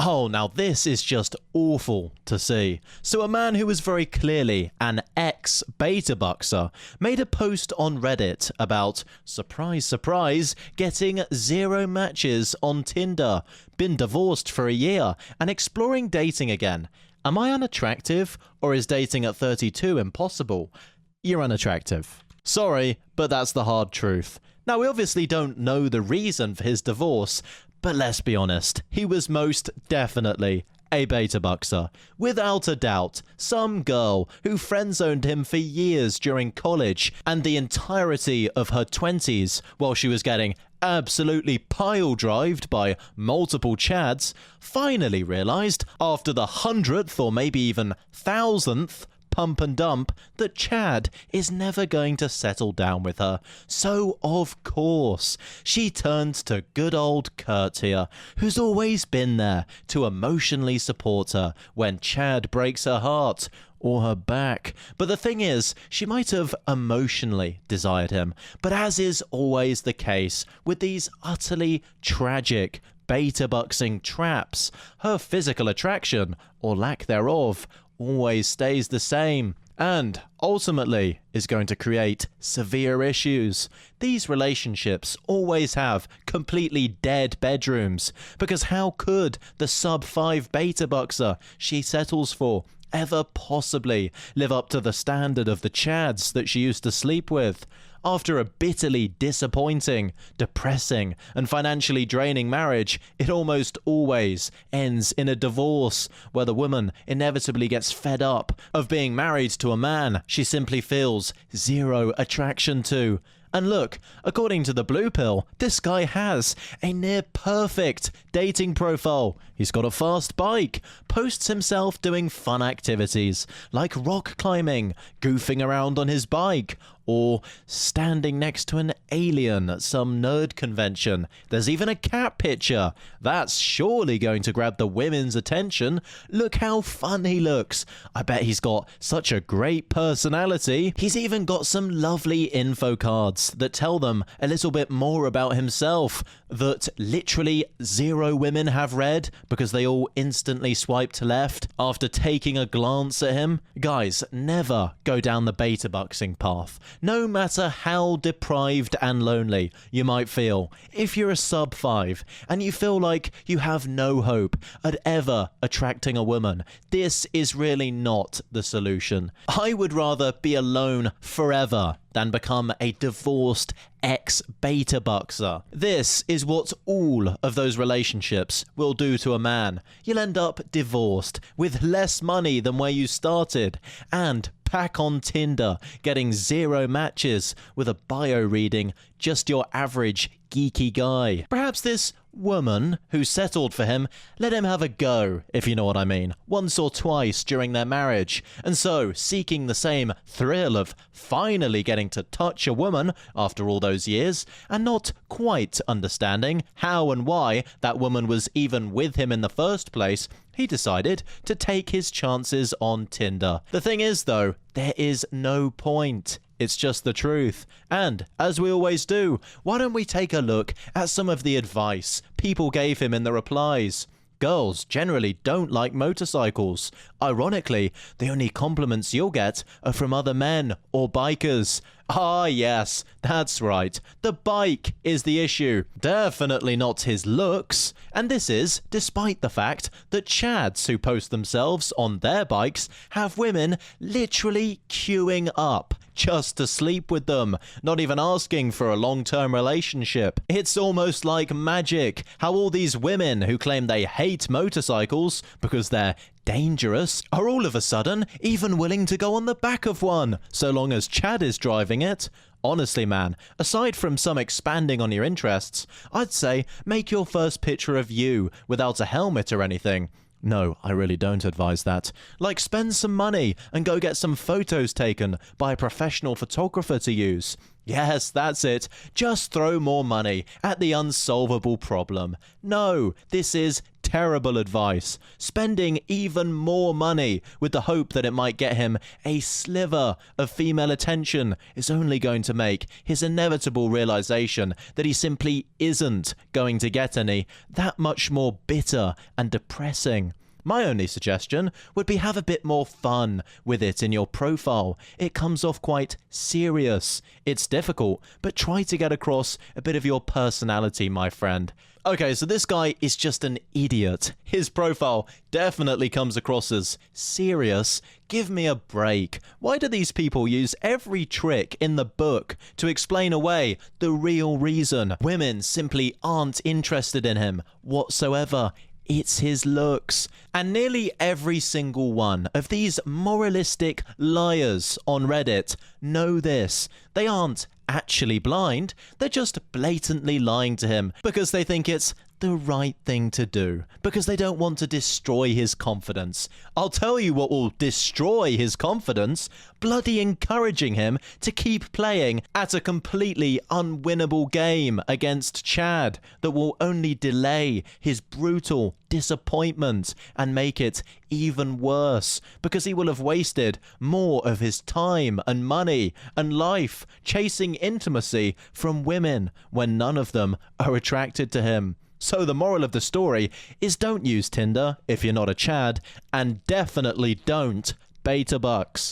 Oh, now this is just awful to see. So a man who was very clearly an ex-betabuxer made a post on Reddit about, surprise, surprise, getting 0 matches on Tinder, been divorced for a year, and exploring dating again. Am I unattractive, or is dating at 32 impossible? You're unattractive. Sorry, but that's the hard truth. Now, we obviously don't know the reason for his divorce, but let's be honest, he was most definitely a betabuxer. Without a doubt, some girl who friend-zoned him for years during college and the entirety of her 20s while she was getting absolutely pile-drived by multiple chads, finally realised, after the 100th or maybe even 1000th pump and dump, that Chad is never going to settle down with her. So, of course, she turns to good old Kurt here, who's always been there to emotionally support her when Chad breaks her heart or her back. But the thing is, she might have emotionally desired him, but as is always the case with these utterly tragic betabuxing traps, her physical attraction, or lack thereof, always stays the same, and ultimately is going to create severe issues. These relationships always have completely dead bedrooms, because how could the sub-5 betabuxer she settles for ever possibly live up to the standard of the chads that she used to sleep with? After a bitterly disappointing, depressing, and financially draining marriage, it almost always ends in a divorce, where the woman inevitably gets fed up of being married to a man she simply feels zero attraction to. And look, according to the blue pill, this guy has a near perfect dating profile. He's got a fast bike, posts himself doing fun activities like rock climbing, goofing around on his bike, or standing next to an alien at some nerd convention. There's even a cat picture. That's surely going to grab the women's attention. Look how fun he looks. I bet he's got such a great personality. He's even got some lovely info cards that tell them a little bit more about himself that literally 0 women have read because they all instantly swiped left after taking a glance at him. Guys, never go down the betabuxing path. No matter how deprived and lonely you might feel, if you're a sub-5 and you feel like you have no hope at ever attracting a woman, this is really not the solution. I would rather be alone forever than become a divorced ex-betabuxer. This is what all of those relationships will do to a man. You'll end up divorced with less money than where you started, and back on Tinder, getting 0 matches with a bio reading just your average geeky guy. Perhaps this woman who settled for him let him have a go, if you know what I mean, once or twice during their marriage, and so seeking the same thrill of finally getting to touch a woman after all those years, and not quite understanding how and why that woman was even with him in the first place, he decided to take his chances on Tinder. The thing is, though, there is no point. It's just the truth. And, as we always do, why don't we take a look at some of the advice people gave him in the replies? Girls generally don't like motorcycles. Ironically, the only compliments you'll get are from other men or bikers. Ah, yes, that's right. The bike is the issue. Definitely not his looks. And this is despite the fact that chads who post themselves on their bikes have women literally queuing up just to sleep with them, not even asking for a long-term relationship. It's almost like magic how all these women who claim they hate motorcycles because they're dangerous are all of a sudden even willing to go on the back of one, so long as Chad is driving it. Honestly, man, aside from some expanding on your interests, I'd say make your first picture of you without a helmet or anything. No, I really don't advise that. Like, spend some money and go get some photos taken by a professional photographer to use. Yes, that's it. Just throw more money at the unsolvable problem. No, this is terrible advice. Spending even more money with the hope that it might get him a sliver of female attention is only going to make his inevitable realization that he simply isn't going to get any that much more bitter and depressing. My only suggestion would be have a bit more fun with it in your profile. It comes off quite serious. It's difficult, but try to get across a bit of your personality, my friend. Okay, so this guy is just an idiot. His profile definitely comes across as serious. Give me a break. Why do these people use every trick in the book to explain away the real reason women simply aren't interested in him whatsoever? It's his looks. And nearly every single one of these moralistic liars on Reddit know this. They aren't actually blind. They're just blatantly lying to him because they think it's the right thing to do, because they don't want to destroy his confidence. I'll tell you what will destroy his confidence: bloody encouraging him to keep playing at a completely unwinnable game against Chad that will only delay his brutal disappointment and make it even worse, because he will have wasted more of his time and money and life chasing intimacy from women when none of them are attracted to him. So the moral of the story is don't use Tinder if you're not a Chad, and definitely don't betabux.